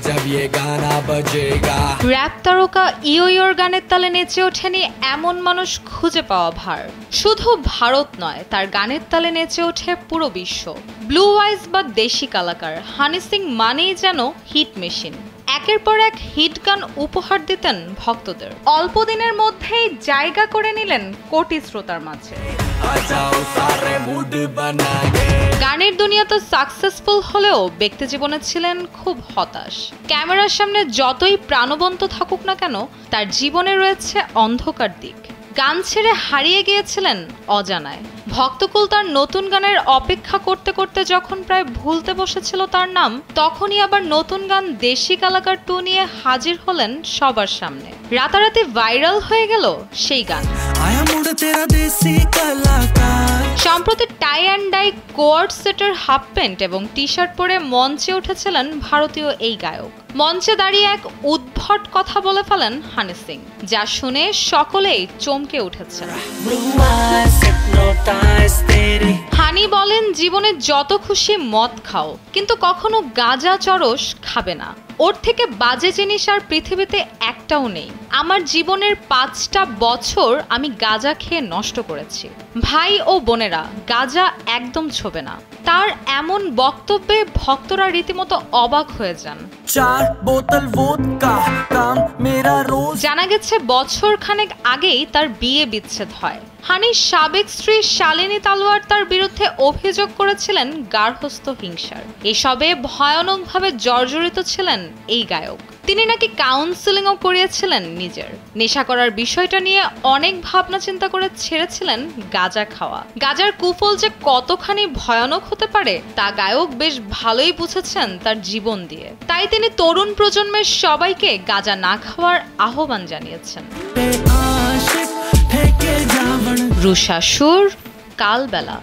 जब ये गाना बजेगा। র‍্যাপ তারকা ইয়োর গানের তালে নেচে ওঠেনি এমন মানুষ খুঁজে পাওয়া ভার। শুধু ভারত নয়, তার গানের তালে নেচে ওঠে পুরো বিশ্ব। ব্লু আইজ বা দেশি কালাকার হানি সিং মানেই যেন হিট মেশিন। একের পর এক হিট গান উপহার দিতেন ভক্তদের। অল্প দিনের মধ্যেই জায়গা করে নিলেন কোটি শ্রোতার মাঝে। গানের দুনিয়াতে সাকসেসফুল হলেও ব্যক্তি জীবনে ছিলেন খুব হতাশ। ক্যামেরার সামনে যতই প্রাণবন্ত থাকুক না কেন, তার জীবনে রয়েছে অন্ধকার দিক। গান ছেড়ে হারিয়ে গিয়েছিলেন অজানায়। ভক্তকুল তার নতুন গানের অপেক্ষা করতে করতে যখন প্রায় ভুলতে বসেছিল তার নাম, তখনই আবার নতুন গান দেশি কালাকার 2 নিয়ে হাজির হলেন সবার সামনে। রাতারাতি ভাইরাল হয়ে গেল সেই গান। সম্প্রতি টাই অ্যান্ড ডাই কোয়ার্ড সেটের হাফ প্যান্ট এবং টি শার্ট পরে মঞ্চে উঠেছিলেন ভারতীয় এই গায়ক। মঞ্চে দাঁড়িয়ে এক উদ্ভট কথা বলে ফেলেন হানি সিং, যা শুনে সকলেই চমকে উঠেছে। হানি বলেন, জীবনে যত খুশি মদ খাও, কিন্তু কখনো গাঁজা চরস খাবে না। ওর থেকে বাজে জিনিস আর পৃথিবীতে একটাও নেই। আমার জীবনের 5টা বছর আমি গাঁজা খেয়ে নষ্ট করেছি। ভাই ও বোনেরা, গাঁজা একদম ছোবে না। তার এমন বক্তব্যে ভক্তরা রীতিমতো অবাক হয়ে যান। 4 বোতল ভোদকা কাম মেরা রোজ। জানা গেছে বছর খানেক আগেই তার বিয়ে বিচ্ছেদ হয়। হানির সাবেক স্ত্রী শালিনী তালওয়ার তার বিরুদ্ধে অভিযোগ করেছিলেন গার্হস্থ্য হিংসার। এসবে ভয়ানকভাবে জর্জরিত ছিলেন এই গায়ক। তিনি নাকি কাউন্সেলিংও করিয়েছিলেন নিজের। নেশা করার বিষয়টা নিয়ে অনেক ভাবনা চিন্তা করে ছেড়েছিলেন গাঁজা খাওয়া। গাঁজার কুফল যে কতখানি ভয়ানক হতে পারে তা গায়ক বেশ ভালোই বুঝেছেন তার জীবন দিয়ে। তাই তিনি তরুণ প্রজন্মের সবাইকে গাঁজা না খাওয়ার আহ্বান জানিয়েছেন। রুশা সুর, কালবেলা।